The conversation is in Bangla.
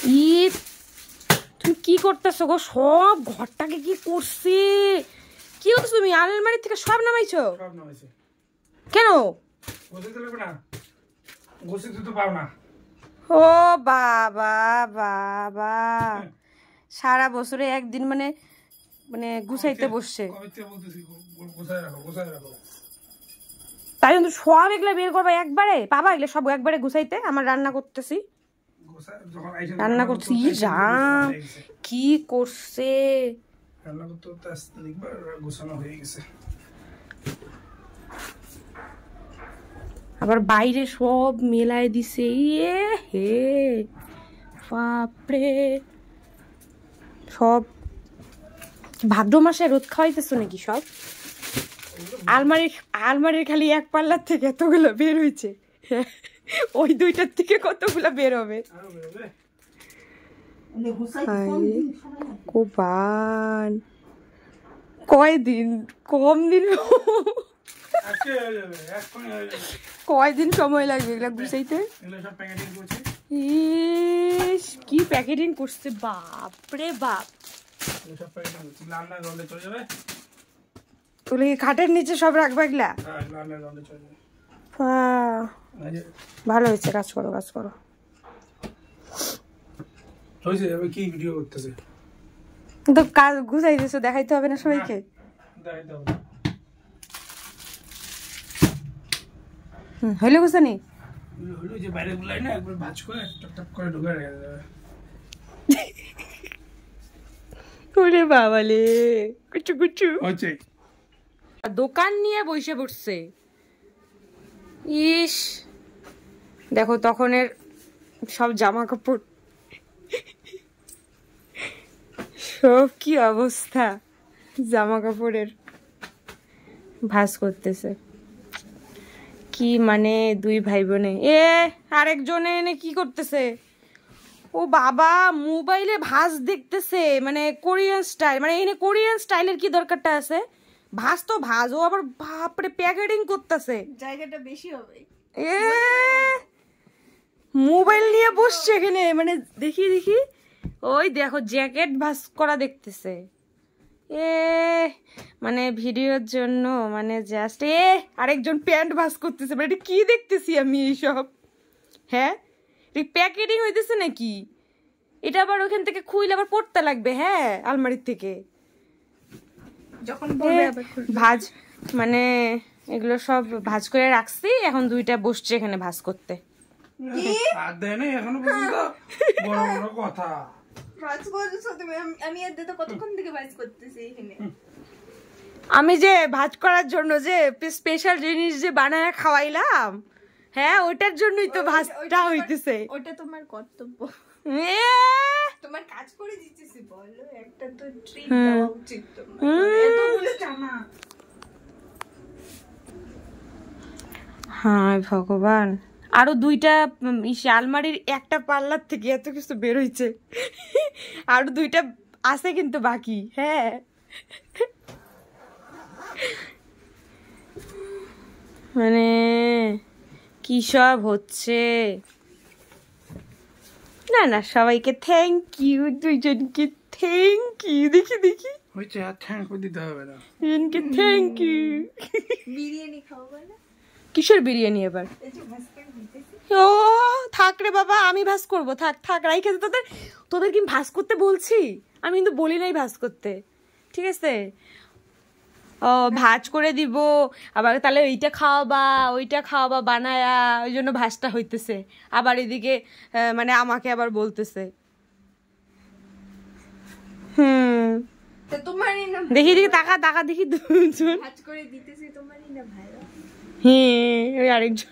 ই তুমি কি করতেছো গো? সব ঘরটাকে কি করছে? কি করতেছো তুমি? আলমারি থেকে সব নামাইছো? সব নামাইছে। কেন? গোছাইতে লাগবে না, গোছাইতে তো পাও না। ও বাবা বাবা, সারা বছরে একদিন মানে মানে গুছাইতে বসছে। তাই জন্য সব এগুলা বের করবা একবারে? পাবা এগুলো সব একবারে গুছাইতে? আমার রান্না করতেছি, রান্না করছি। ই জাম কি করছে? আবার বাইরে সব মেলায় দিছে। ইয়ে হে বাপরে, সব ভাদ্র মাসে রোদ খাওয়াইতেছো নাকি সব? আলমারির খালি এক পাল্লার থেকে এতগুলো বের হয়েছে, ওই দুইটার থেকে কতগুলো বের হবে? কোপান কয়দিন? কম দিন, কয়দিন সময় লাগবে এগুলা গুছাইতে? ইস কি প্যাকেটিং করছে, বাপরে বাপ। তুলে খাটের নিচে সব রাখবা এগুলা? ভালো হয়েছে, কাজ করো কাজ করো। কি ভিডিও করতেছে? তো কাজ গুছাইতেছো, দেখাইতে হবে না সবাইকে? হইলো গুছানি? হলো যে বাইরে গুলাই না একবার ভাঁজ করে টপ টপ করে ঢুকে রেখে দেবে। ওরে বাবালে, কুচু কুচু হচ্ছে দোকান নিয়ে বসে পড়ছে। ইস দেখো তখনের সব জামা কাপড়, সব কি অবস্থা জামা কাপড়ের, ভাঁজ করতেছে। কি মানে দুই ভাই বোনে, আরেকজনে এনে কি করতেছে? ও বাবা, মোবাইলে ভাঁজ দেখতেছে, মানে কোরিয়ান স্টাইল। মানে এনে কোরিয়ান স্টাইলের কি দরকারটা আছে? ভাঁজ তো ভাঁজ, ও আবার বাপরে প্যাকেটিং করতেছে। জায়গাটা বেশি হবে। মোবাইল নিয়ে বসছে এখানে, মানে দেখি দেখি, ওই দেখো জ্যাকেট ভাঁজ করা দেখতেছে। মানে ভিডিওর জন্য, মানে জাস্ট আরেকজন প্যান্ট ভাঁজ করতেছে। মানে এটা কি দেখতেছি আমি এইসব? হ্যাঁ প্যাকেটিং হইতেছে নাকি? এটা আবার ওখান থেকে খুইলে আবার পড়তে লাগবে। হ্যাঁ আলমারির থেকে যখন ভাঁজ, মানে এগুলো সব ভাঁজ করে রাখছি, এখন দুইটা বসছে এখানে ভাঁজ করতে। এখনো পর্যন্ত বড় বড় কথা আমি যে ভাঁজ করার জন্য যে স্পেশাল জিনিস যে বানায় খাওয়াইলাম, হ্যাঁ ওটার জন্যই তো ভাঁজটা হইতেছে। ওটা তোমার কর্তব্য, তোমার কাজ করে দিতেছি। বলো একটা তো ট্রিট দেওয়া উচিত তোমার, এতগুলো জামা। হ্যাঁ ভগবান, আরো দুইটা আলমারির একটা পাল্লার থেকে এত কিছু বের হইছে, আরো দুইটা আছে কিন্তু বাকি। হ্যাঁ মানে কি সব হচ্ছে? না না, সবাইকে থ্যাংক ইউ, দুইজনকে থ্যাংক ইউ। দেখি দেখি হয়েছে, আর থ্যাংক দিতে হবে না, দুইজনকে থ্যাংক ইউ। বিরিয়ানি খাওয়া না? কিসের বিরিয়ানি এবার? ও থাক রে বাবা, আমি ভাঁজ করবো, থাক থাক রাইখে। তোদের তোদের কি ভাঁজ করতে বলছি? আমি কিন্তু বলি নাই ভাঁজ করতে, ঠিক আছে? ও ভাঁজ করে দিব আবার, তাহলে এইটা খাওয়াবা ওইটা খাওয়াবা বানায়া, ওই জন্য ভাঁজটা হইতেছে। আবার এদিকে মানে আমাকে আবার বলতেছে। দেখি দেখি টাকা টাকা দেখি দুজন ভাঁজ করে দিতেছি, তোমারই না ভাই? হ্যাঁ ওই আরেকজন